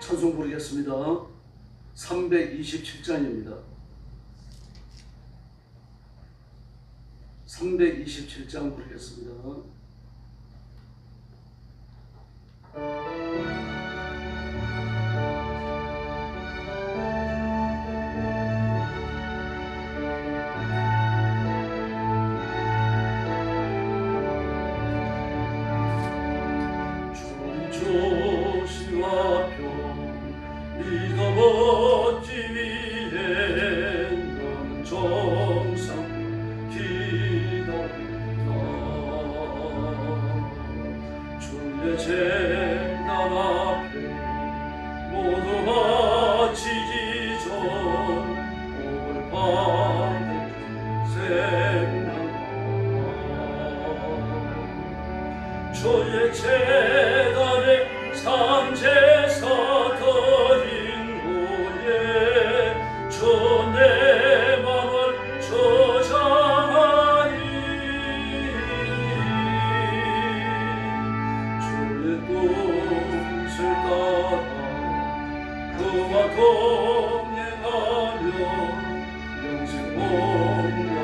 찬송 부르겠습니다. 327장입니다. 327장 부르겠습니다. 조시와 표 믿어 얻지 위해 너는 정상 기다린다. 주의 제단 앞에 모두 바치기 전 복을 받을 생각나. 주의 제단에 삼제사 드린 후에 주 내 맘을 저장하리. 주의 뜻을 따라 그와 동행하며 영생 복락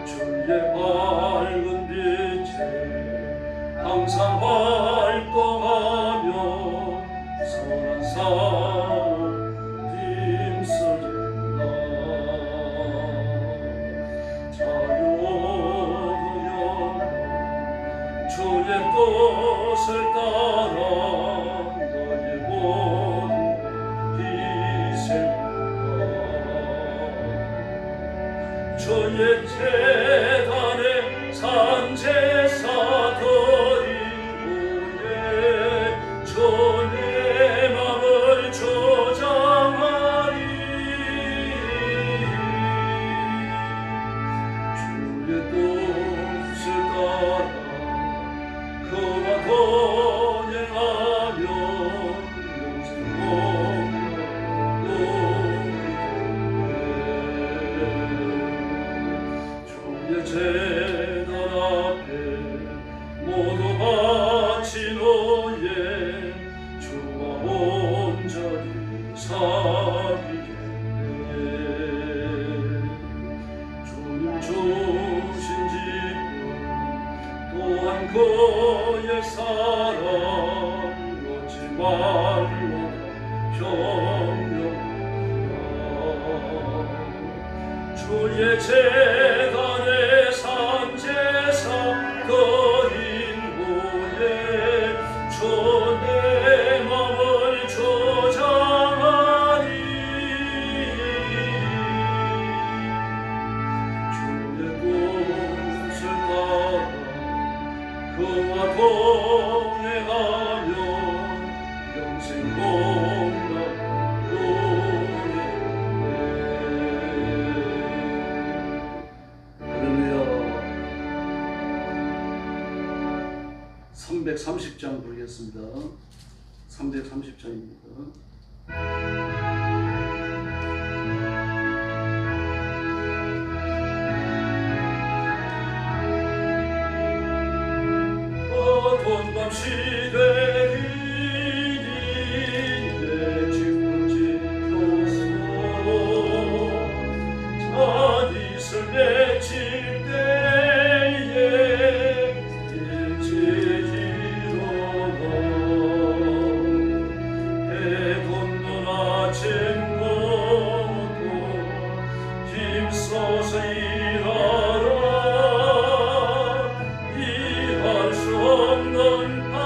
주의 밝은 빛에 항상 활동하며 선한 삶을 힘쓰리라. 자유 얻으려면 주의 뜻을 따라 너의 모든 희생하라. 주의 제단에 산제사 드린 후에 주 내 맘을 저장하리. 주의 뜻을 따라 그와 동행하며 영생 복락 주의 제단 앞에 모두 바친 후에 주와 온전히 사귀겠네. 주님 주신 집은 또한 그의 사랑 어찌 말로 평명하다. 주의 제단에 산제사 드린 후에 주 내 맘을 저장하리. 주의 뜻을 따라 그와 동행하며 영생 복락 누리네. 330장 부르겠습니다. 330장입니다. 어두운 밤 시대이니 내 직분지 펴서 자닛을 맺힐 때에 일찍 일어나 해 돋는 아침 것도 힘써서 일하라. 일할 수 없는 밤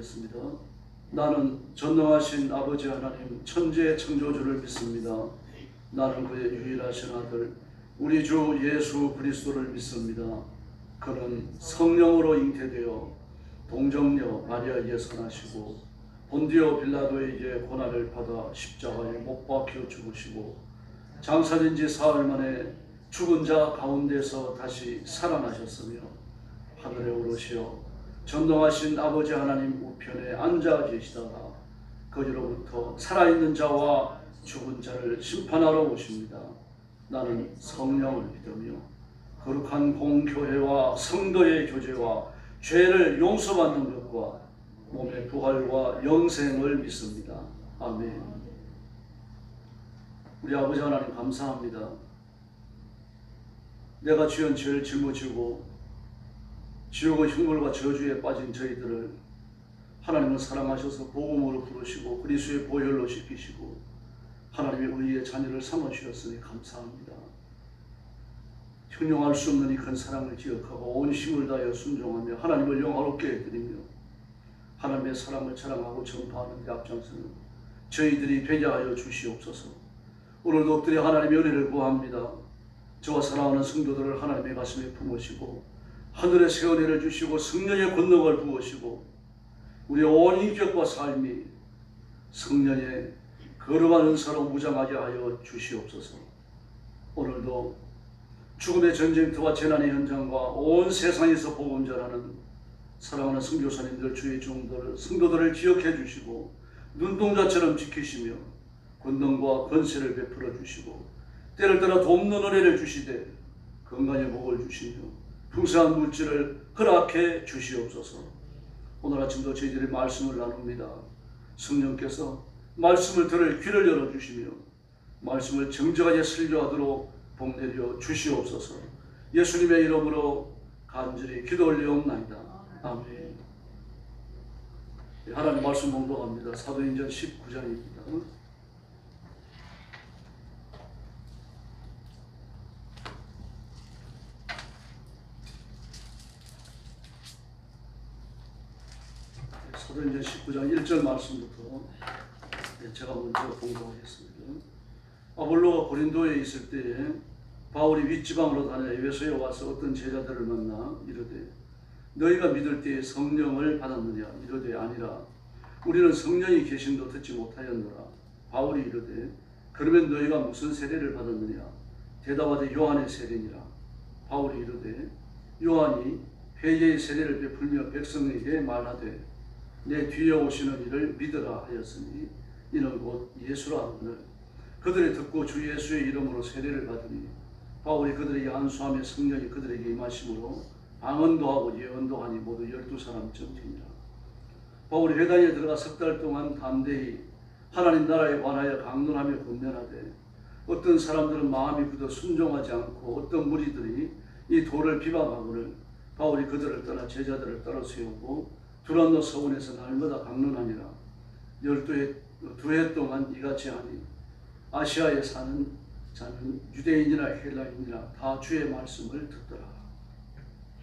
봉독하겠습니다. 나는 전능하신 아버지 하나님 천지의 창조주를 믿습니다. 나는 그의 유일하신 아들 우리 주 예수 그리스도를 믿습니다. 그는 성령으로 잉태되어 동정녀 마리아에게서 나시고 본디오 빌라도에게 고난을 받아 십자가에 못 박혀 죽으시고 장사된 지 사흘 만에 죽은 자 가운데서 다시 살아나셨으며 하늘에 오르시어 전능하신 아버지 하나님 우편에 앉아 계시다가 거기로부터 살아있는 자와 죽은 자를 심판하러 오십니다. 나는 성령을 믿으며 거룩한 공교회와 성도의 교제와 죄를 용서받는 것과 몸의 부활과 영생을 믿습니다. 아멘. 우리 아버지 하나님 감사합니다. 내가 지은 죄를 짊어지고 지옥의 흉물과 저주에 빠진 저희들을 하나님은 사랑하셔서 복음으로 부르시고 그리스도의 보혈로 씻기시고 하나님의 의의 자녀를 삼아주셨으니 감사합니다. 형용할 수 없는 이 큰 사랑을 기억하고 온 힘을 다하여 순종하며 하나님을 영화롭게 해드리며 하나님의 사랑을 자랑하고 전파하는 데 앞장서는 저희들이 되게 하여 주시옵소서. 오늘도 엎드려 하나님의 은혜를 구합니다. 저와 사랑하는 성도들을 하나님의 가슴에 품으시고 하늘의 새 은혜를 주시고 성령의 권능을 부으시고 우리의 온 인격과 삶이 성령의 거룩한 은사로 무장하게 하여 주시옵소서. 오늘도 죽음의 전쟁터와 재난의 현장과 온 세상에서 복음 전하는 사랑하는 선교사님들 주의 종들 성도들을 기억해 주시고 눈동자처럼 지키시며 권능과 권세를 베풀어 주시고 때를 따라 돕는 은혜를 주시되 건강의 복을 주시며 풍성한 물질을 허락해 주시옵소서. 오늘 아침도 저희들이 말씀을 나눕니다. 성령께서 말씀을 들을 귀를 열어주시며 말씀을 정직하게 설교하도록 복내려 주시옵소서. 예수님의 이름으로 간절히 기도 올리옵나이다. 아멘. 하나님 말씀 봉독합니다. 사도행전 19장입니다. 사도행전 19장 1절 말씀부터 제가 먼저 봉독하겠습니다. 아볼로가 고린도에 있을 때에 바울이 윗지방으로 다녀 에베소에 와서 어떤 제자들을 만나 이르되 너희가 믿을 때에 성령을 받았느냐? 이르되 아니라 우리는 성령이 계심도 듣지 못하였노라. 바울이 이르되 그러면 너희가 무슨 세례를 받았느냐? 대답하되 요한의 세례니라. 바울이 이르되 요한이 회개의 세례를 베풀며 백성에게 말하되 내 뒤에 오시는 이를 믿으라 하였으니 이는 곧 예수라 하거늘 그들이 듣고 주 예수의 이름으로 세례를 받으니 바울이 그들에게 안수하며 성령이 그들에게 임하심으로 방언도 하고 예언도 하니 모두 12사람쯤이니라. 바울이 회당에 들어가 석 달 동안 담대히 하나님 나라에 관하여 강론하며 권면하되 어떤 사람들은 마음이 굳어 순종하지 않고 어떤 무리들이 이 도를 비방하거늘 바울이 그들을 떠나 제자들을 따라 세우고 두란노 서원에서 날마다 강론하니라. 12해 동안 이같이 하니 아시아에 사는 자는 유대인이나 헬라인이나 다 주의 말씀을 듣더라.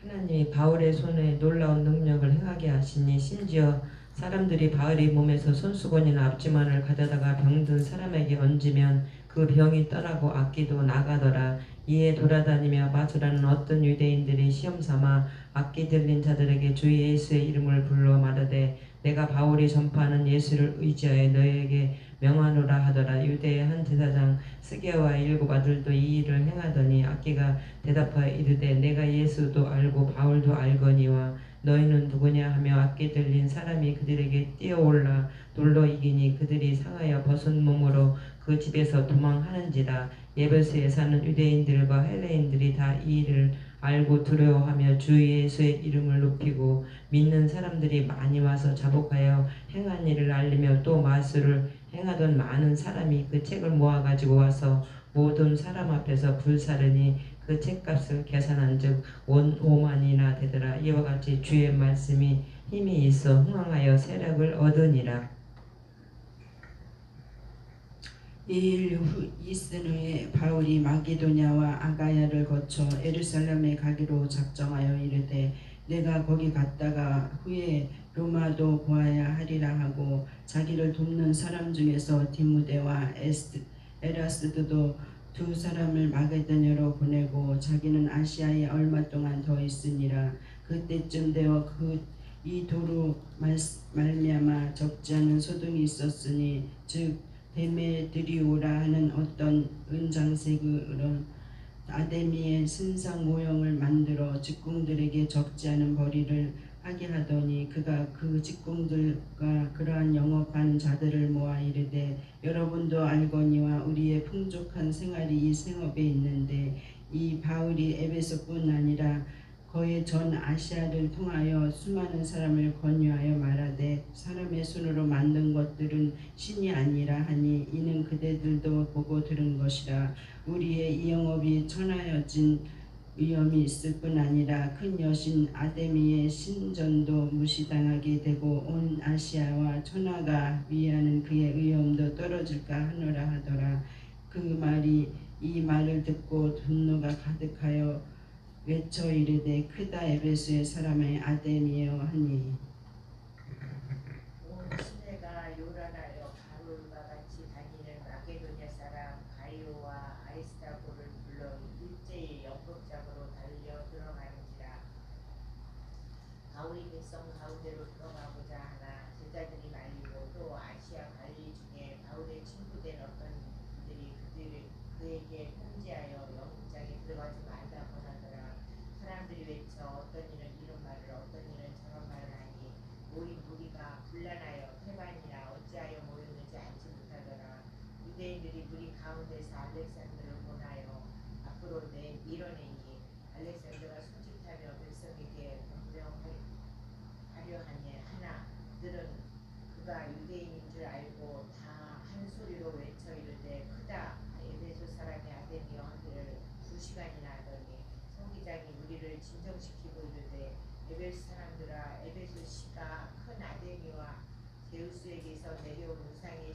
하나님이 바울의 손에 놀라운 능력을 행하게 하시니 심지어 사람들이 바울의 몸에서 손수건이나 앞지만을 가져다가 병든 사람에게 얹으면 그 병이 떠나고 악기도 나가더라. 이에 돌아다니며 마술하는 어떤 유대인들이 시험삼아 악기 들린 자들에게 주 예수의 이름을 불러 말하되 내가 바울이 전파하는 예수를 의지하여 너희에게 명하노라 하더라. 유대의 한 제사장 스게와의 7 아들도 이 일을 행하더니 악기가 대답하여 이르되 내가 예수도 알고 바울도 알거니와 너희는 누구냐 하며 악기 들린 사람이 그들에게 뛰어올라 돌로 이기니 그들이 상하여 벗은 몸으로 그 집에서 도망하는지라. 에베소에 사는 유대인들과 헬레인들이 다 이 일을 알고 두려워하며 주 예수의 이름을 높이고 믿는 사람들이 많이 와서 자복하여 행한 일을 알리며 또 마술을 행하던 많은 사람이 그 책을 모아가지고 와서 모든 사람 앞에서 불사르니 그 책값을 계산한즉 원 5만이나 되더라. 이와 같이 주의 말씀이 힘이 있어 흥황하여 세력을 얻으니라. 이일 후 이슨 후에 바울이 마게도냐와 아가야를 거쳐 예루살렘에 가기로 작정하여 이르되 내가 거기 갔다가 후에 로마도 보아야 하리라 하고 자기를 돕는 사람 중에서 디모데와 에라스도도 두 사람을 마게도냐로 보내고 자기는 아시아에 얼마 동안 더 있으니라. 그때쯤 되어 이 도로 말미암아 적지 않은 소동이 있었으니 즉 데메드리오라 하는 어떤 은장색으로 아데미의 신상 모형을 만들어 직공들에게 적지 않은 벌이를 하게 하더니 그가 그 직공들과 그러한 영업하는 자들을 모아 이르되 여러분도 알거니와 우리의 풍족한 생활이 이 생업에 있는데 이 바울이 에베소뿐 아니라 거의 전 아시아를 통하여 수많은 사람을 권유하여 말하되 사람의 손으로 만든 것들은 신이 아니라 하니 이는 그대들도 보고 들은 것이라. 우리의 이 영업이 천하여진 위험이 있을 뿐 아니라 큰 여신 아데미의 신전도 무시당하게 되고 온 아시아와 천하가 위하는 그의 위엄도 떨어질까 하노라 하더라. 이 말을 듣고 분노가 가득하여 외쳐 이르되 크다 에베소의 사람의 아데미여 하니 온 시내가 요란하여 바울과 같이 다니는 마게도냐 사람 가이오와 아리스타고를 불러 일제히 연극장으로 달려 들어가는지라. 바울이 백성 가운데로 들어가고자 하나 제자들이 말리고 또 아시아 관리 중에 바울의 친구된 어떤 분들이 그에게 통지하여 연극장에 들어가지 말라고 하더라. 사람들이 외쳐 어떤 이는 이런 말을 어떤 이는 저런 말을 하니 모인 무리가 분란하여 태반이라 어찌하여 모였는지 알지 못하더라. 유대인들이 무리 가운데서 알렉산더를 보나여 앞으로 밀어내니 알렉산더가 손짓하며 백성에게 변명하려 하니 하나 들은 그가 유대인인 줄 알고 다 한 소리로 외쳐 이르되 크다 에베소 사람이 아데미여 하기를 2시간이나 하더니 성기장이 우리를 진정시키고 이르되 에베소 사람들아 에베소 시가 큰 아데미와 제우스에게서 내려온 우상의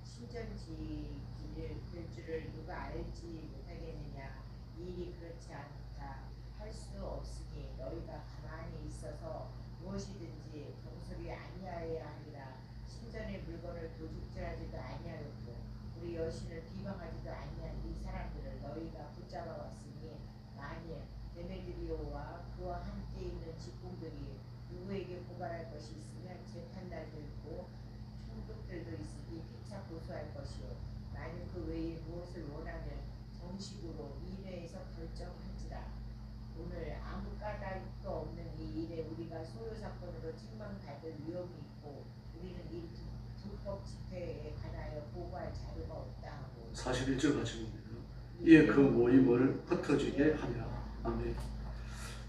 신전지기를 될 줄을 누가 알지 못하겠느냐. 이 일이 그렇지 않다 할 수 없으니 너희가 가만히 있어서 무엇이든지 경솔히 아니하여야 하리라. 신전의 물건을 도둑질하지도 아니하였고 우리 여신을 비방하지도 아니한 이 사람들을 너희가 붙잡아 왔으니 만일 데메드리오와 그와 함께 있는 직공들이 누구에게 고발할 것이 있으면 재판날도 있고 총독들도 있으니 피차 고소할 것이요 만일 그 외에 무엇을 원하면 정식으로 이 일회에서 결정할지라. 오늘 아무 까닭도 없는 이 일에 우리가 소요사건으로 책망받을 위험이 있고 우리는 이 불법 집회에 관하여 보고할 자료가 없다 하고 41절 같습니다. 이에 그 모임을 흩어지게 하리라. 아멘.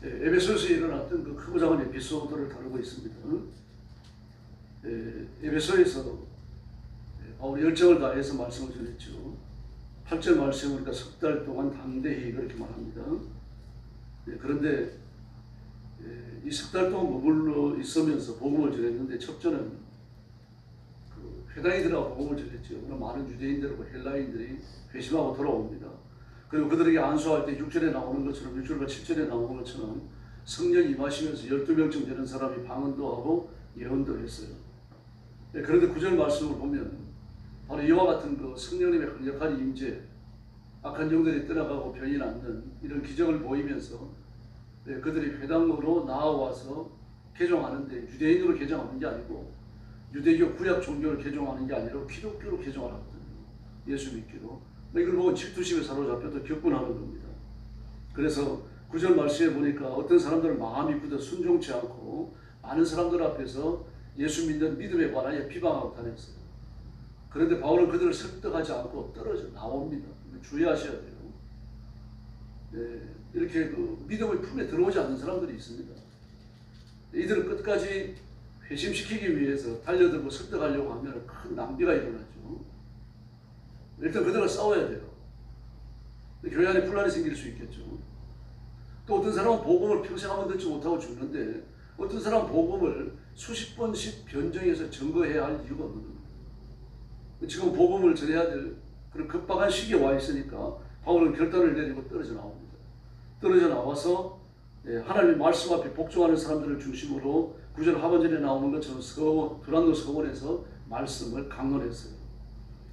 에베소에서 일어났던 그 크고 작은 에피소드를 다루고 있습니다. 에베소에서 바울이 열정을 다해서 말씀을 전했죠. 8절 말씀 우리가 석 달 동안 담대히 그렇게 말합니다. 그런데 이 석 달 동안 머물러 있으면서 복음을 전했는데 첩전은 그 회당이들하고 복음을 전했죠. 그럼 많은 유대인들하고 헬라인들이 회심하고 돌아옵니다. 그리고 그들에게 안수할 때 6절에 나오는 것처럼 6절과 7절에 나오는 것처럼 성령 임하시면서 12명쯤 되는 사람이 방언도 하고 예언도 했어요. 그런데 9절 말씀을 보면 바로 이와 같은 그 성령님의 강력한 임재, 악한 영들이 떠나가고 변이 낳는 이런 기적을 보이면서 그들이 회당으로 나와서 개종하는데 유대인으로 개종하는 게 아니고 유대교 구약 종교를 개종하는 게 아니라 기독교로 개종하거든요. 예수 믿기로. 이걸 보고 질투심에 사로잡혀 또 격분하는 겁니다. 그래서 9절 말씀에 보니까 어떤 사람들은 마음이 굳어 순종치 않고 많은 사람들 앞에서 예수 믿는 믿음에 관하여 비방하고 다녔어요. 그런데 바울은 그들을 설득하지 않고 떨어져 나옵니다. 주의하셔야 돼요. 네, 이렇게 그 믿음의 품에 들어오지 않는 사람들이 있습니다. 이들을 끝까지 회심시키기 위해서 달려들고 설득하려고 하면 큰 낭비가 일어나죠. 일단 그들과 싸워야 돼요. 교회 안에 분란이 생길 수 있겠죠. 또 어떤 사람은 복음을 평생 한번 듣지 못하고 죽는데 어떤 사람은 복음을 수십 번씩 변정해서 증거해야 할 이유가 없는 겁니다. 지금 복음을 전해야 될 그런 급박한 시기에 와 있으니까 바울은 결단을 내리고 떨어져 나옵니다. 떨어져 나와서 하나님의 말씀 앞에 복종하는 사람들을 중심으로 9절 하반절에 나오는 것처럼 두란노 서원에서 말씀을 강론했어요.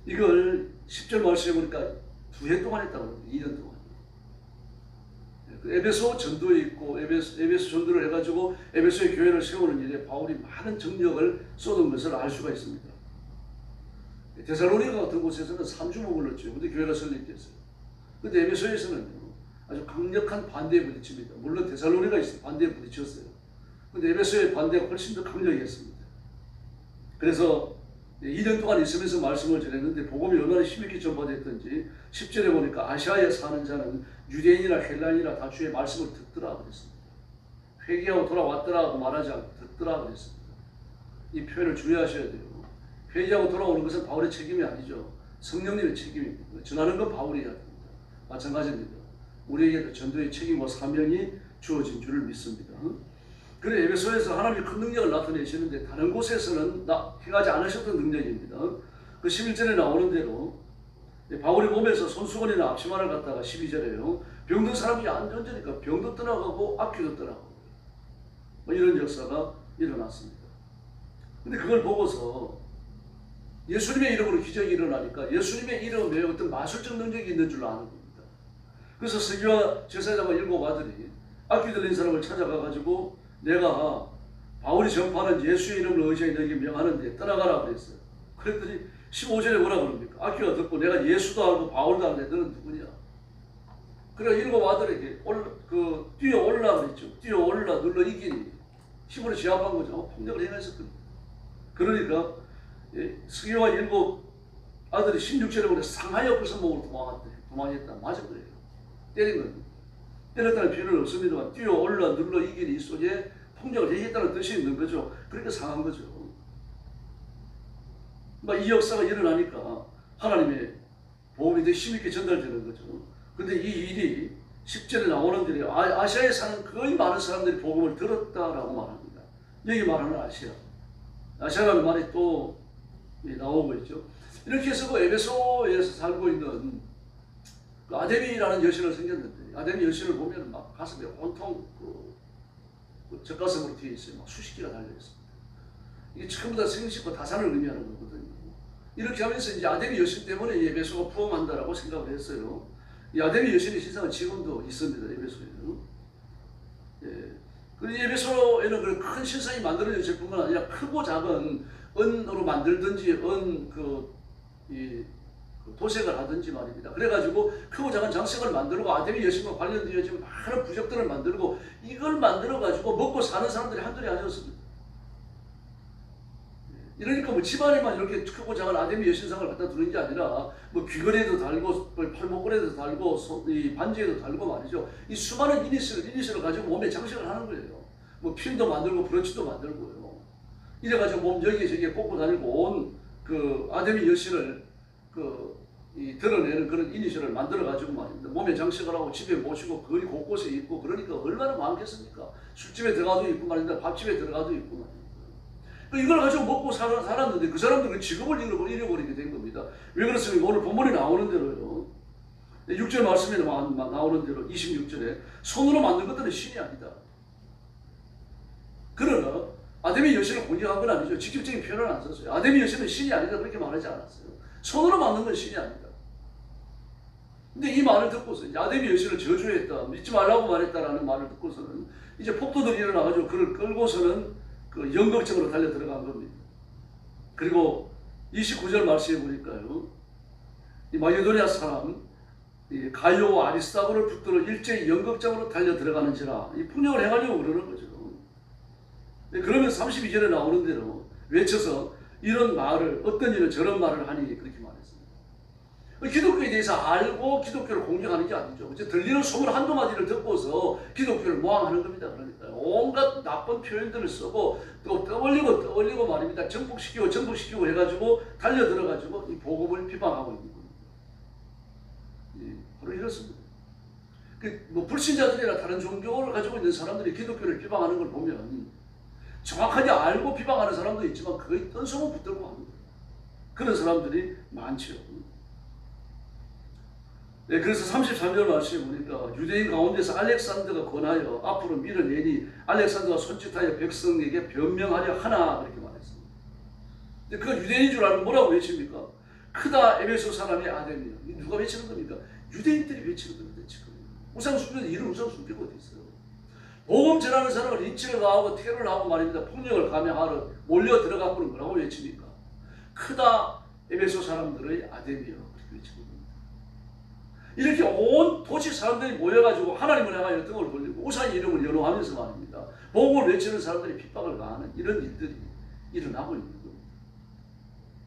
이걸 10절 말씀에 보니까 2해 동안 했다고 합니다. 2년 동안. 에베소 전도에 있고 에베소 전도를 해가지고 에베소의 교회를 세우는 일에 바울이 많은 정력을 쏟은 것을 알 수가 있습니다. 데살로니가 같은 곳에서는 3주 머물렀죠. 근데 교회가 설립됐어요. 근데 에베소에서는 아주 강력한 반대에 부딪힙니다. 물론 데살로니가 있어요. 반대에 부딪혔어요. 근데 에베소의 반대가 훨씬 더 강력했습니다. 그래서 2년 동안 있으면서 말씀을 전했는데 복음이 얼마나 힘있게 전파됐던지 10절에 보니까 아시아에 사는 자는 유대인이나 헬라인이나 다 주의 말씀을 듣더라 그랬습니다. 회개하고 돌아왔더라고 말하지 않고 듣더라 그랬습니다. 이 표현을 주의하셔야 돼요. 회개하고 돌아오는 것은 바울의 책임이 아니죠. 성령님의 책임입니다. 전하는 건 바울이 해야 됩니다. 마찬가지입니다. 우리에게도 전도의 책임과 사명이 주어진 줄을 믿습니다. 그래 에베소에서 하나님이 큰 능력을 나타내시는데 다른 곳에서는 행하지 않으셨던 능력입니다. 그 11절에 나오는 대로 바울의 몸에서 손수건이나 앞치마를 갖다가 12절에요. 병든 사람이 안전하니까 병도 떠나가고 악귀도 떠나가고 이런 역사가 일어났습니다. 근데 그걸 보고서 예수님의 이름으로 기적이 일어나니까 예수님의 이름에 어떤 마술적 능력이 있는 줄로 아는 겁니다. 그래서 서기와 제사장과 7 아들이 악귀 들린 사람을 찾아가가지고 내가 바울이 전파하는 예수의 이름을 의지하여 너에게 명하는데 떠나가라 그랬어요. 그랬더니 15절에 뭐라 그럽니까? 악귀가 듣고 내가 예수도 알고 바울도 알는데 너는 누구냐? 그래 7 아들에게 뛰어 올라 그랬죠. 뛰어 올라 눌러 이기니 힘으로 제압한 거죠. 폭력을 행했었거든요. 그러니까 서기와 7 아들이 16절에 보면 상하여 그 성목으로 도망했다. 맞은 거예요. 때린 거예요. 때렸다는 표현은 없습니다만 뛰어 올라 눌러 이기니 이 속에 폭력을 행했다는 뜻이 있는 거죠. 그러니까 상한 거죠. 이 역사가 일어나니까 하나님의 복음이 더 힘있게 전달되는 거죠. 근데 이 일이 10절에 나오는 대로 아시아에 사는 거의 많은 사람들이 복음을 들었다라고 말합니다. 여기 말하는 아시아라는 말이 또 나오고 있죠. 이렇게 해서 그 에베소에서 살고 있는 그 아데미라는 여신을 생겼는데 아데미 여신을 보면 막 가슴에 온통 그 젖가슴으로 뒤에 있어요. 막 수십 개가 달려 있습니다. 이게 전부 다 생식과 다산을 의미하는 거거든요. 이렇게 하면서 이제 아데미 여신 때문에 이 에베소가 부흥한다라고 생각을 했어요. 이 아데미 여신의 신상은 지금도 있습니다. 에베소에는. 예. 그리고 에베소에는 그 큰 신상이 만들어질 뿐만 아니라 크고 작은 은으로 만들든지 도색을 하든지 말입니다. 그래가지고 크고 작은 장식을 만들고 아데미 여신과 관련되어진 많은 부적들을 만들고 이걸 만들어가지고 먹고 사는 사람들이 한둘이 아니었습니다. 이러니까 뭐 집안에만 이렇게 크고 작은 아데미 여신상을 갖다 두는 게 아니라 뭐 귀걸이에도 달고 팔목걸이에도 달고 이 반지에도 달고 말이죠. 이 수많은 이니셜을 가지고 몸에 장식을 하는 거예요. 뭐 핀도 만들고 브로치도 만들고요. 이래가지고 몸 여기에 저기에 꽂고 다니고 온 그 아데미 여신을 드러내는 그런 이니셜을 만들어가지고 말입니다. 몸에 장식을 하고 집에 모시고 거리 곳곳에 있고 그러니까 얼마나 많겠습니까? 술집에 들어가도 있고 말입니다. 밥집에 들어가도 있고 말입니다. 이걸 가지고 먹고 살았는데 그 사람들은 직업을 잃어버리게 된 겁니다. 왜 그렇습니까? 오늘 본문에 나오는 대로요. 6절 말씀에 나오는 대로 26절에 손으로 만든 것들은 신이 아니다. 그러나 아데미 여신을 공격한 건 아니죠. 직접적인 표현을 안 썼어요. 아데미 여신은 신이 아니다 그렇게 말하지 않았어요. 손으로 만든 건 신이 아니다. 근데 이 말을 듣고서 아데미 여신을 저주했다, 믿지 말라고 말했다라는 말을 듣고서는 이제 폭도들이 일어나가지고 그를 끌고서는 그 연극적으로 달려 들어간 겁니다. 그리고 29절 말씀해 보니까요, 이 마게도니아 사람 이 가이오와 아리스타고를 붙들어 일제히 연극적으로 달려 들어가는지라 이 폭력을 행하려고 그러는 거죠. 그러면 32절에 나오는 대로 외쳐서 이런 말을 어떤 일은 저런 말을 하니 그렇게 말했습니다. 기독교에 대해서 알고 기독교를 공격하는 게 아니죠. 들리는 소문 한두 마디를 듣고서 기독교를 모함하는 겁니다. 그러니까 온갖 나쁜 표현들을 쓰고 또 떠올리고 말입니다. 정복시키고 해가지고 달려 들어가지고 이 복음을 비방하고 있는 겁니다. 바로 이렇습니다. 불신자들이나 다른 종교를 가지고 있는 사람들이 기독교를 비방하는 걸 보면 정확하게 알고 비방하는 사람도 있지만 거의 뜬소문 붙들고 합니다. 그런 사람들이 많죠. 네, 그래서 33절 말씀에 보니까 유대인 가운데서 알렉산더가 권하여 앞으로 밀어내니 알렉산더가 손짓하여 백성에게 변명하려 하나 그렇게 말했습니다. 근데 그 유대인인 줄 알고 뭐라고 외칩니까? 크다 에베소 사람의 아덴이요. 누가 외치는 겁니까? 유대인들이 외치는 겁니다. 지금 우상숭배는 이런 우상숭배가 어디 있어요? 복음 전하는 사람을 인치를 가하고 테러를 하고 말입니다. 폭력을 감행하러 몰려 들어가고는 뭐라고 외칩니까? 크다 에베소 사람들의 아덴이요. 그렇게 외치는 겁니다. 이렇게 온 도시 사람들이 모여가지고 하나님을 향하여 등을 돌리고 우상 이름을 연호하면서 말입니다. 복음을 외치는 사람들이 핍박을 가하는 이런 일들이 일어나고 있는 겁니다.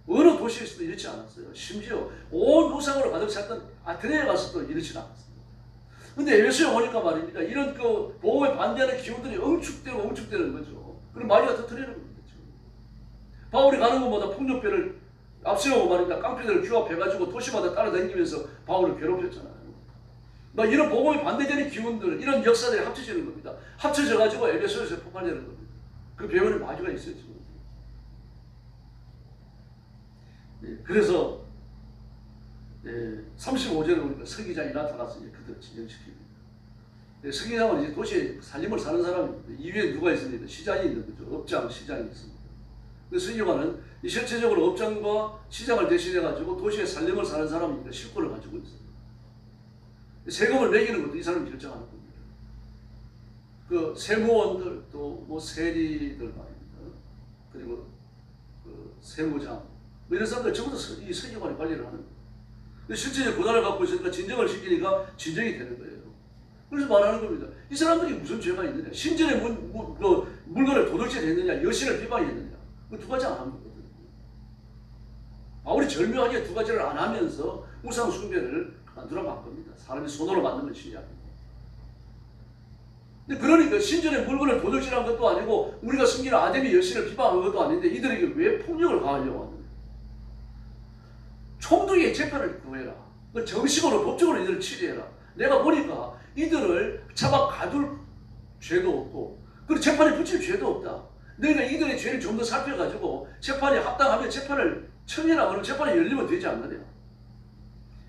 어느 도시에서도 이렇지 않았어요. 심지어 온 우상으로 가득 찼던 아테네에 가서도 이렇지 않았어요. 근데 에베소에 오니까 말입니다. 이런 그 복음에 반대하는 기운들이 응축되는 거죠. 그럼 마귀가 터뜨리는 겁니다. 지금. 바울이 가는 것보다 폭력배를 앞세우고 말입니다. 깡패들을 규합해가지고 도시마다 따라다니면서 바울을 괴롭혔잖아요. 막 이런 복음에 반대되는 기운들, 이런 역사들이 합쳐지는 겁니다. 합쳐져가지고 에베소에서 폭발되는 겁니다. 그 배후에 마귀가 있어요. 지금. 네, 그래서 35절에 보니까 서기장이 나타나서 이제 그들을 진정시킵니다. 네, 서기장은 이제 도시에 살림을 사는 사람입니다. 이위에 누가 있습니까? 시장이 있는 거죠. 업장, 시장이 있습니다. 근데 서기관은 실체적으로 업장과 시장을 대신해가지고 도시에 살림을 사는 사람이니까 실권을 가지고 있어요. 세금을 매기는 것도 이 사람이 결정하는 겁니다. 그 세무원들, 또 뭐 세리들 말입니다. 그리고 그 세무장, 뭐 이런 사람들 전부 다 이 서기관이 관리를 하는 거예요. 실제적 권한을 갖고 있으니까 진정을 시키니까 진정이 되는 거예요. 그래서 말하는 겁니다. 이 사람들이 무슨 죄가 있느냐? 신전에 물건을 도둑질 했느냐? 여신을 비방했느냐? 그 두 가지 안 하는 거거든요. 바울이 절묘하게 두 가지를 안 하면서 우상 숭배를 만들어간 겁니다. 사람이 손으로 만든 것이 아니고. 근데 그러니까 신전에 물건을 도둑질한 것도 아니고 우리가 숨기는 아데미 여신을 비방한 것도 아닌데 이들에게 왜 폭력을 가하려고 하느냐? 총독의 재판을 구해라. 정식으로 법적으로 이들을 처리해라. 내가 보니까 이들을 잡아 가둘 죄도 없고 그리고 재판에 붙일 죄도 없다. 너희가 이들의 죄를 좀 더 살펴가지고 재판이 합당하면 재판을 청해라. 그러면 재판이 열리면 되지 않느냐.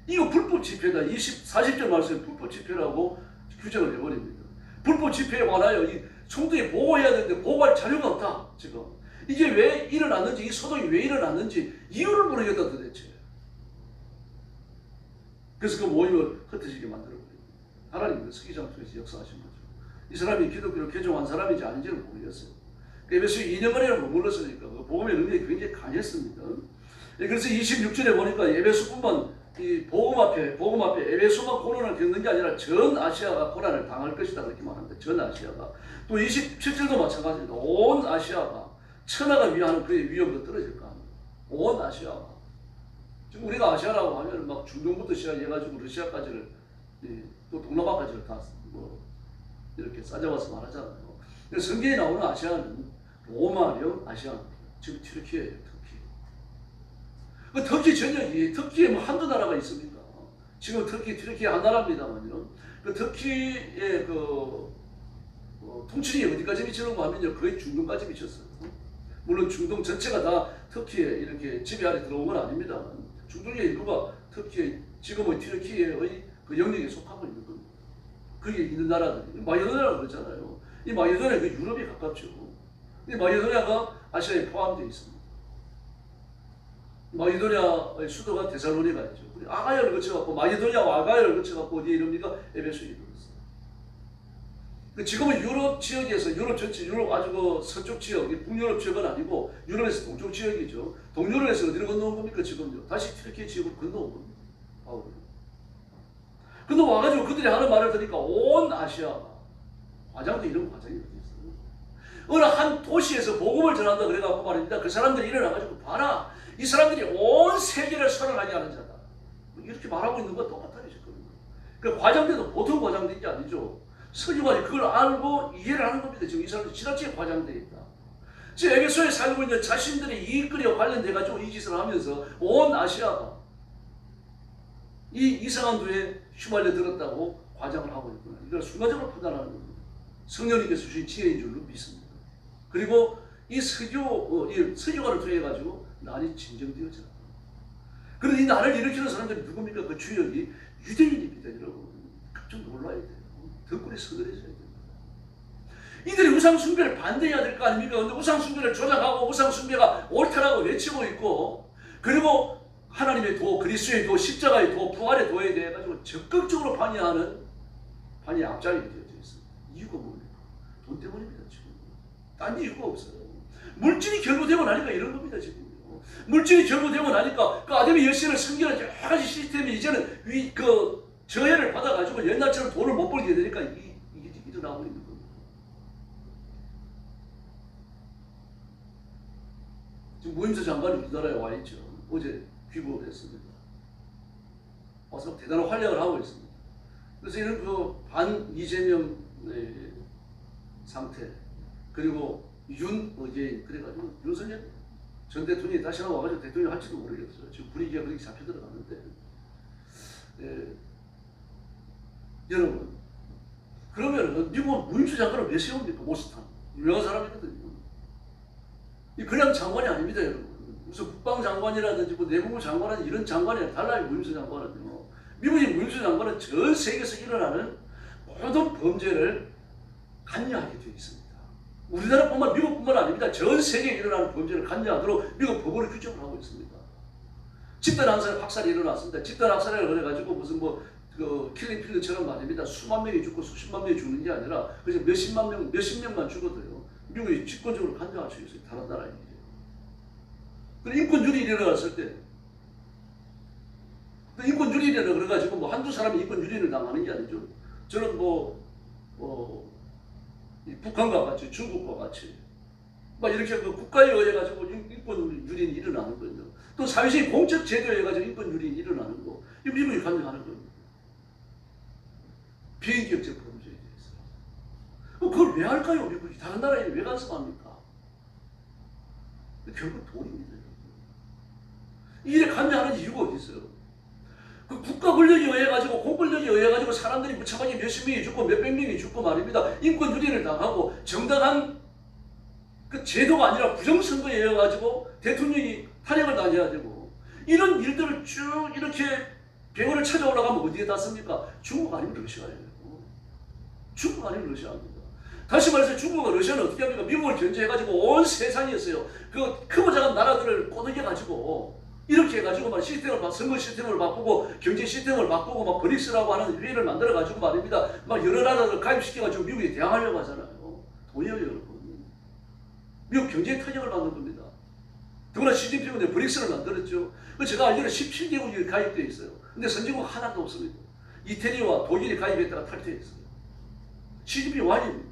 이거 불법 집회다. 40절 말씀에 불법 집회라고 규정을 해버립니다. 불법 집회에 관하여 이 총독이 보고해야 되는데 보고할 자료가 없다. 지금 이게 왜 일어났는지, 이 소동이 왜 일어났는지 이유를 모르겠다 도대체. 그래서 그 모임을 흩어지게 만들어버립니다. 하나님은 서기장 통해서 역사하신 거죠. 이 사람이 기독교를 개종한 사람인지 아닌지는 모르겠어요. 에베소에 2년간이나 머물렀으니까 그 복음의 능력이 굉장히 강했습니다. 그래서 26절에 보니까 에베소뿐만 이 복음 앞에 에베소만 고난을 겪는 게 아니라 전 아시아가 고난을 당할 것이다 그렇게 말합니다. 전 아시아가. 또 27절도 마찬가지입니다. 온 아시아가 천하가 위하는 그의 위험도 떨어질까 합니다. 온 아시아가. 지금 우리가 아시아라고 하면 막 중동부터 시작해가지고 러시아까지를 또 동남아까지를 다 뭐 이렇게 싸잡아서 말하잖아요. 그래서 성경에 나오는 아시아는 로마령 아시아입니다. 지금 튀르키예요. 그 터키 전역이 터키에 뭐 한두 나라가 있습니까? 지금 터키, 튀르키예 한 나라입니다만요. 그 터키의 그 통치력이 어디까지 미치는가 하면요, 거의 중동까지 미쳤어요. 물론 중동 전체가 다 터키에 이렇게 지배 아래 들어온 건 아닙니다만 중동의 일부가 터키의 지금의 튀르키예의 그 영역에 속하고 있는 겁니다. 거기에 있는 나라들이 마케도니아라고 그러잖아요. 이 마케도니아 그 유럽에 가깝죠. 이 마케도니아가 아시아에 포함되어 있습니다. 마케도니아의 수도가 데살로니가이죠. 아가야를 거쳐갖고 마케도니아와 아가야를 거쳐갖고 어디에 이릅니까? 에베소에 이르렀어요. 지금은 유럽 지역에서 유럽 전체 유럽 아주 그 서쪽 지역, 북유럽 지역은 아니고 유럽에서 동쪽 지역이죠. 동유럽에서 어디로 건너온 겁니까 지금요? 다시 튀르키예 지역으로 건너온 겁니다. 바울은. 근데 와가지고 그들이 하는 말을 들으니까 온 아시아가 과장도 이런 과장이 어디 있어요? 어느 한 도시에서 복음을 전한다 그래갖고 말입니다. 그 사람들이 일어나가지고 봐라. 이 사람들이 온 세계를 선언하게 하는 자다. 이렇게 말하고 있는 건 똑같아지실 겁니다. 그 과장돼도 보통 과장된 게 아니죠. 서기관이 그걸 알고 이해를 하는 겁니다. 지금 이 사람들이 지나치게 과장되어 있다. 지금 에베소에 살고 있는 자신들의 이익거리와 관련돼가지고 이 짓을 하면서 온 아시아가 이 이상한 두에 휘말려 들었다고 과장을 하고 있구나. 이걸 순간적으로 판단하는 겁니다. 성령님께서 주신 지혜인 줄로 믿습니다. 그리고 이 서기관을 통해 가지고 날이 진정되어져요. 그런데 이 날을 일으키는 사람들이 누굽니까? 그 주역이 유대인입니다, 여러분. 깜짝 놀라야 돼요. 덕분에 서늘해져야 됩니다. 이들이 우상숭배를 반대해야 될 거 아닙니까? 근데 우상숭배를 조장하고 우상숭배가 옳다라고 외치고 있고, 그리고 하나님의 도, 그리스도의 도, 십자가의 도, 부활의 도에 대해 가지고 적극적으로 반대하는 앞장이 되어져 있습니다. 이유가 뭡니까? 돈 때문입니다, 지금. 딴 이유가 없어요. 물질이 결부되고 나니까 이런 겁니다, 지금. 물질이 결부되고 나니까 그 아담의 여신을 섬기는 여러 가지 시스템이 이제는 저해를 받아가지고 옛날처럼 돈을 못 벌게 되니까 이게 일어나고 있는 겁니다. 지금 무임서 장관이 우리나라에 와 있죠. 어제 귀국을 했습니다. 와서 대단한 활약을 하고 있습니다. 그래서 이런 반 이재명 상태, 그리고 어제 그래가지고 윤석열 전 대통령이 다시 한번 와가지고 대통령 할지도 모르겠어요. 지금 분위기가 그렇게 잡혀 들어가는데, 여러분, 그러면 미국 무임수 장관을 왜 세웁니까? 모스탄 유명한 사람이거든요. 그냥 장관이 아닙니다, 여러분. 무슨 국방장관이라든지 뭐 내무부 장관은 이런 장관이 달라요. 무임수 장관은요. 미국의 무임수 장관은 전 세계에서 일어나는 모든 범죄를 관여하게 되어 있습니다. 우리나라뿐만, 미국뿐만 아닙니다. 전 세계에 일어나는 범죄를 관여하도록 미국 법으로 규정을 하고 있습니다. 집단 학살이 일어났습니다. 집단 학살을 그래가지고 무슨 킬링필드처럼 말입니다. 수만 명이 죽고 수십만 명이 죽는 게 아니라 그래서 몇십 명만 죽어도요. 미국이 집권적으로 관여할 수 있어요. 다른 나라에. 그리고 인권유린이 일어났을 때, 인권유린이라 그래가지고 한두 사람이 인권유린을 당하는 게 아니죠. 저는 북한과 같이, 중국과 같이, 이렇게 국가에 의해 가지고 인권유린이 일어나는 거죠. 또 사회적인 공적 제도에 의해 가지고 인권유린이 일어나는 거, 이 미국이 관여하는 겁니다. 비인격적 범죄에 대해서. 그걸 왜 할까요, 미국이? 다른 나라에 왜 간섭합니까? 결국 돈입니다. 이 일에 관여하는 이유가 어디 있어요? 그 국가 권력에 의해 가지고, 공권력에 의해 가지고 사람들이 무참하게 몇십 명이 죽고 몇백 명이 죽고 말입니다. 인권 유린을 당하고 정당한 그 제도가 아니라 부정선거에 의해 가지고 대통령이 탄핵을 당해야 되고, 이런 일들을 쭉 이렇게 배후를 찾아 올라가면 어디에 닿습니까? 중국 아니면 러시아예요. 중국 아니면 러시아입니다. 다시 말해서 중국과 러시아는 어떻게 합니까? 미국을 견제해가지고 온 세상이었어요. 그 크고 작은 나라들을 꼬드겨가지고 이렇게 해가지고 선거 시스템을 바꾸고 경제 시스템을 바꾸고 브릭스라고 하는 회의를 만들어가지고 말입니다. 여러 나라를 가입시켜가지고 미국이 대항하려고 하잖아요. 돈이에요, 여러분. 미국 경제 탄력을 받는 겁니다. 더구나 시진핑은 브릭스를 만들었죠. 제가 알기로 17개국이 가입되어 있어요. 근데 선진국 하나도 없습니다. 이태리와 독일이 가입했다가 탈퇴했어요. 시진핑 완입니다.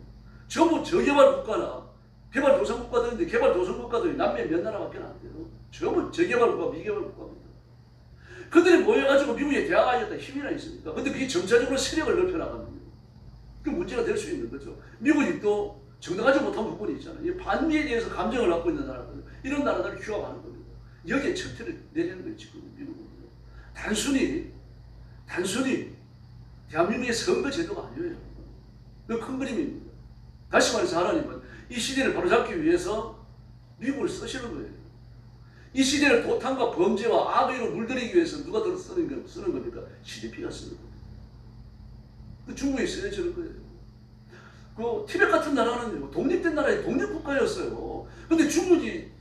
전부 저개발 국가나 개발도상국가들인데 개발도상국가들이 남미 몇 나라밖에 안 돼요. 전부 저개발 국가, 미개발 국가입니다. 그들이 모여가지고 미국에 대항하겠다 힘이나 있습니까? 근데 그게 점차적으로 세력을 넓혀나갑니다. 그 문제가 될 수 있는 거죠. 미국이 또 정당하지 못한 부분이 있잖아요. 이 반미에 대해서 감정을 갖고 있는 나라들, 이런 나라들을 휴업하는 겁니다. 여기에 척태를 내리는 거예요, 지금 미국은. 단순히 대한민국의 선거 제도가 아니에요. 그 큰 그림입니다. 다시 말해서 하나님은 이 시대를 바로잡기 위해서 미국을 쓰시는 거예요. 이 시대를 도탄과 범죄와 악의로 물들이기 위해서 누가 더 쓰는 겁니까? CDP가 쓰는 겁니다. 그 중국이 쓰여지는 거예요. 그 티벳 같은 나라는 독립된 나라의 독립국가였어요. 근데 중국이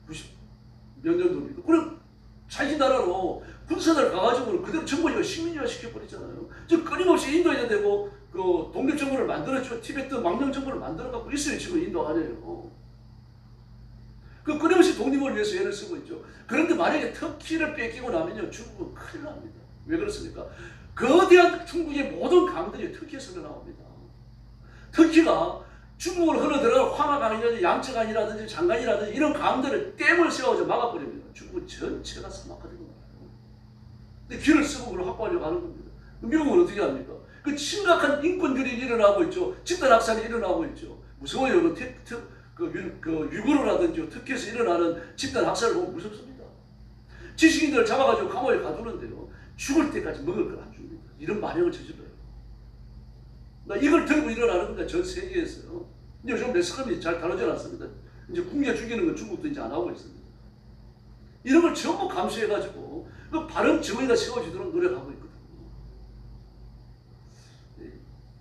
90몇 년도입니까? 그럼 자기 나라로 군사들 가가지고 그대로 정부가 식민지화 시켜버리잖아요. 지금 끊임없이 인도해야 되고 그 독립정부를 만들었죠. 티베트 망명정부를 만들어갖고 있어요. 지금 인도 안에요. 그 끊임없이 독립을 위해서 애를 쓰고 있죠. 그런데 만약에 터키를 뺏기고 나면요, 중국은 큰일 납니다. 왜 그렇습니까? 거대한 중국의 모든 강들이 터키에서 나옵니다. 터키가 중국을 흘러들어갈 황하강이라든지 양쯔강이라든지 장강이라든지 이런 강들을 댐을 세워서 막아버립니다. 중국 전체가 사막화되고 말아요. 근데 길을 쓰고 그걸 확보하려고 하는 겁니다. 미국은 어떻게 합니까? 그 심각한 인권유린이 일어나고 있죠. 집단 학살이 일어나고 있죠. 무서워요. 유구르라든지 터키에서 일어나는 집단 학살을 보면 무섭습니다. 지식인들을 잡아가지고 감옥에 가두는데요, 죽을 때까지 먹을 걸 안 줍니다. 이런 만행을 저질러요. 이걸 들고 일어나는 겁니다. 전 세계에서요. 근데 요즘 매스컴이 잘 다루지 않습니다. 이제 국내 죽이는 건 중국도 이제 안 하고 있습니다. 이런 걸 전부 감수해가지고 그 바른 정의가 세워지도록 노력하고 있거든요.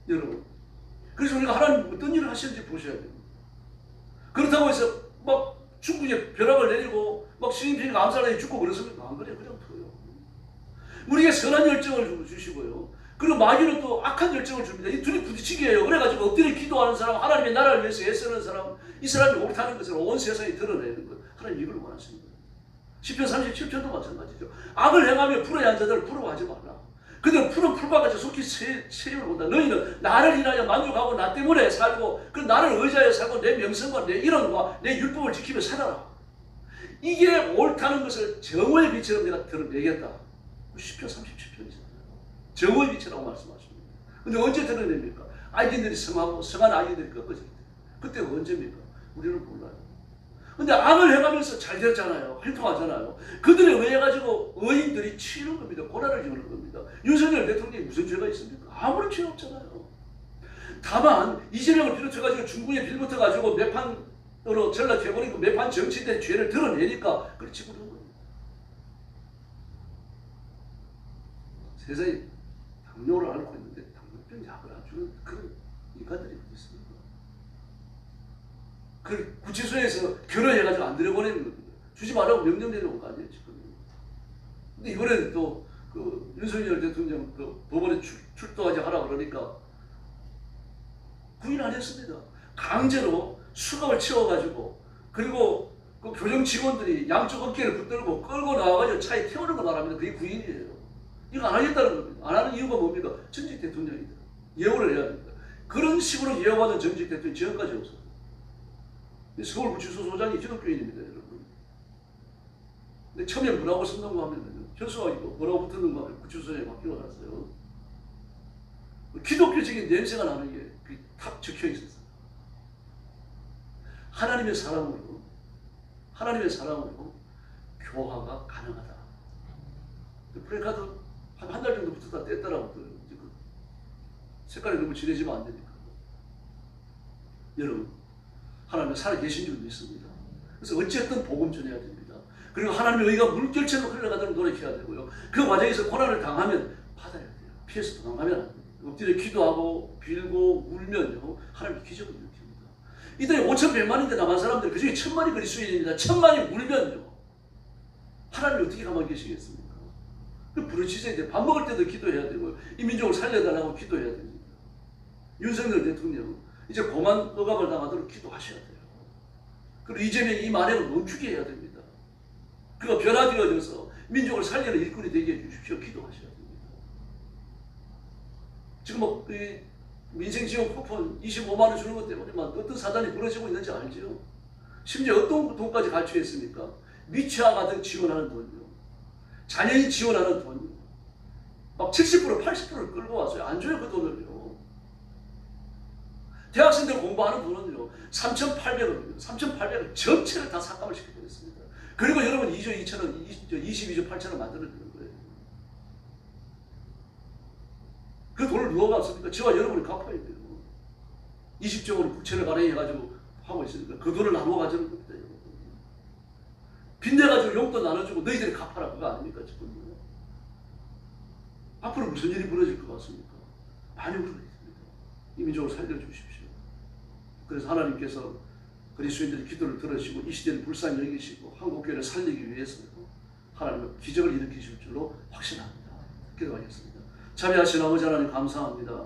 여러분. 그래서 우리가 하나님 어떤 일을 하시는지 보셔야 됩니다. 그렇다고 해서 막 중국에 벼락을 내리고 막 시진핑이 암살하게 죽고 그렇습니까? 안 그래요. 그냥 둬요. 우리에게 선한 열정을 주시고요. 그리고 마귀는 또 악한 열정을 줍니다. 이 둘이 부딪히기예요. 그래가지고 엎드려 기도하는 사람, 하나님의 나라를 위해서 애쓰는 사람, 이 사람이 옳다는 것을 온 세상에 드러내는 것. 하나님 이걸 원하십니다. 시편 37편도 마찬가지죠. 악을 행하며 불의 한 자들을 부러워하지 말라. 그들은 푸른 풀밭같이 속히 세임을 본다. 너희는 나를 인하여 만족하고 나 때문에 살고 그 나를 의지하여 살고 내 명성과 내 이름과 내 율법을 지키며 살아라. 이게 옳다는 것을 정오의 빛처럼 내가 드러내겠다. 시편 37편이잖아요. 정오의 빛이라고 말씀하십니다. 근데 언제 드러냅니까? 아이들이 성하고 성한 아이들이 꺾어질 때. 그때가 언제입니까? 우리는 몰라요. 근데 악을 행하면서 잘 됐잖아요. 활동하잖아요. 그들에 의해 가지고 의인들이 치는 겁니다. 고난을 겪는 겁니다. 윤석열 대통령이 무슨 죄가 있습니까? 아무런 죄 없잖아요. 다만 이재명을 비롯해 가지고 중국에 빌붙어 가지고 매판으로 전락해버리고 매판 정치인의 죄를 드러내니까 그렇지 그런 거예요. 세상에 당뇨를 앓고 있는데 당뇨병 약을 안 주는 그런 인간들이 어디 있습니까? 그 구치소에서 결혼해가지고 안 들여보내는 겁니다. 주지 말라고 명령 내려온 거 아니에요, 지금. 근데 이번에는 또 그 윤석열 대통령 그 법원에 출두하지 하라 그러니까 구인 안 했습니다. 강제로 수갑을 채워가지고 그리고 그 교정 직원들이 양쪽 어깨를 붙들고 끌고 나와가지고 차에 태우는 거 말합니다. 그게 구인이에요. 이거 안 하겠다는 겁니다. 안 하는 이유가 뭡니까? 전직 대통령이다. 예우를 해야 됩니다. 그런 식으로 예우받은 전직 대통령이 지금까지 없어요. 서울구치소 소장이 기독교인입니다, 여러분. 근데 처음에 뭐라고 쓴다고 하면 현수가 뭐라고 붙었는가 하면 구치소장에 맡겨놨어요. 기독교적인 냄새가 나는 게 탁 적혀 있었어요. 하나님의 사랑으로 교화가 가능하다. 프레카드 한 달 정도 붙었다 뗐더라고. 색깔이 너무 진해지면 안 되니까. 여러분, 하나님은 살아계신 줄 믿습니다. 그래서 어쨌든 복음 전해야 됩니다. 그리고 하나님의 의가 물결처럼 흘러가도록 노력해야 되고요. 그 과정에서 고난을 당하면 받아야 돼요. 피해서 도망가면 안 돼요. 엎드려 기도하고 빌고 울면요 하나님이 기적을 일으킵니다. 이들이 5,100만인데 남한 사람들 그중에 1,000만이 그리스도인입니다. 1,000만이 울면요 하나님이 어떻게 가만히 계시겠습니까? 그 부르짖어야 밥 먹을 때도 기도해야 되고 이 민족을 살려달라고 기도해야 됩니다. 윤석열 대통령 이제 고만 억압을 당하도록 기도하셔야 돼요. 그리고 이재명이 이 만행을 멈추게 해야 됩니다. 그가 변화되어져서 민족을 살리는 일꾼이 되게 해주십시오. 기도하셔야 됩니다. 지금 뭐 민생지원 쿠폰 25만 원 주는 것 때문에 어떤 사단이 벌어지고 있는지 알죠? 심지어 어떤 돈까지 갈취했습니까? 미취학아들 지원하는 돈이요. 자녀인 지원하는 돈이요. 막 70%, 80%를 끌고 왔어요. 안 줘요, 그 돈을요. 대학생들 공부하는 돈은요. 3,800원입니다. 3,800원 전체를 다 삭감을 시켜버렸습니다. 그리고 여러분 2조 2천원, 22조 8천원 만들어주는 거예요. 그 돈을 누가 갚습니까? 저와 여러분이 갚아야 돼요. 20조 원을 국채를 발행해가지고 하고 있으니까 그 돈을 나누어 가지는 겁니다. 빚내가지고 용돈 나눠주고 너희들이 갚아라 그거 아닙니까? 지금. 앞으로 무슨 일이 벌어질 것 같습니까? 많이 벌어집니다. 이 민족을 살려주십시오. 그래서 하나님께서 그리스도인들의 기도를 들으시고 이 시대를 불쌍히 여기시고 한국교회를 살리기 위해서 하나님은 기적을 일으키실 줄로 확신합니다. 기도하겠습니다. 자비하신 아버지 하나님 감사합니다.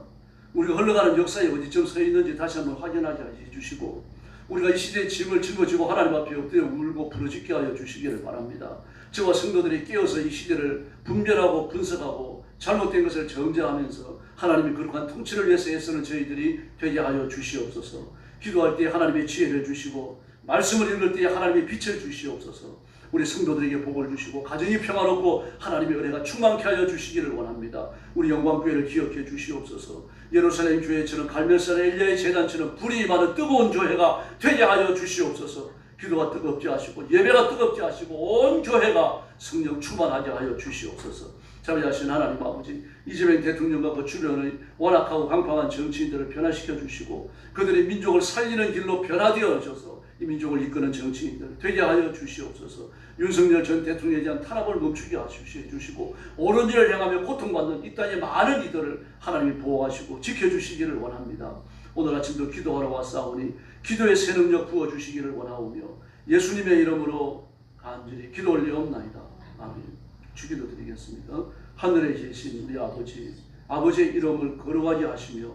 우리가 흘러가는 역사에 어디쯤 서 있는지 다시 한번 확인하게 해주시고 우리가 이 시대의 짐을 짊어지고 하나님 앞에 엎드려 울고 부르짖게 하여 주시기를 바랍니다. 저와 성도들이 깨어서 이 시대를 분별하고 분석하고 잘못된 것을 정죄하면서 하나님의 거룩한 통치를 위해서 애쓰는 저희들이 되게 하여 주시옵소서. 기도할 때 하나님의 지혜를 주시고 말씀을 읽을 때 하나님의 빛을 주시옵소서. 우리 성도들에게 복을 주시고 가정이 평화롭고 하나님의 은혜가 충만케 하여 주시기를 원합니다. 우리 영광교회를 기억해 주시옵소서. 예루살렘 교회처럼 갈멜산 엘리야의 제단처럼 불이 임하는 뜨거운 교회가 되게 하여 주시옵소서. 기도가 뜨겁게 하시고 예배가 뜨겁게 하시고 온 교회가 성령 충만하게 하여 주시옵소서. 자비하신 하나님 아버지, 이재명 대통령과 그 주변의 완악하고 강팍한 정치인들을 변화시켜 주시고 그들이 민족을 살리는 길로 변화되어져서 이 민족을 이끄는 정치인들 되게 하여 주시옵소서. 윤석열 전 대통령에 대한 탄압을 멈추게 하시고 옳은 일을 행하며 고통받는 이 땅의 많은 이들을 하나님이 보호하시고 지켜주시기를 원합니다. 오늘 아침도 기도하러 왔사오니 기도의 새 능력 부어주시기를 원하오며 예수님의 이름으로 간절히 기도 올리옵나이다. 아멘. 주기도 드리겠습니다. 하늘에 계신 우리 아버지, 아버지의 이름을 거룩하게 하시며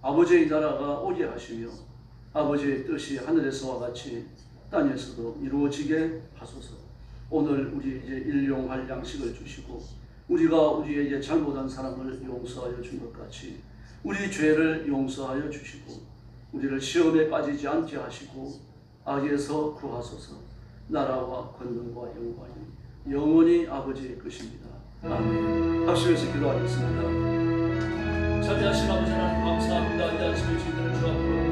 아버지의 나라가 오게 하시며 아버지의 뜻이 하늘에서와 같이 땅에서도 이루어지게 하소서. 오늘 우리에게 일용할 양식을 주시고 우리가 우리에게 잘못한 사람을 용서하여 준 것 같이 우리 죄를 용서하여 주시고 우리를 시험에 빠지지 않게 하시고 악에서 구하소서. 나라와 권능과 영광이 영원히 아버지의 것입니다. 아멘. 박수에서 기도하겠습니다. 자비하신 아버지 하나님 감사합니다. 이 아침에 저희들을 주 앞으로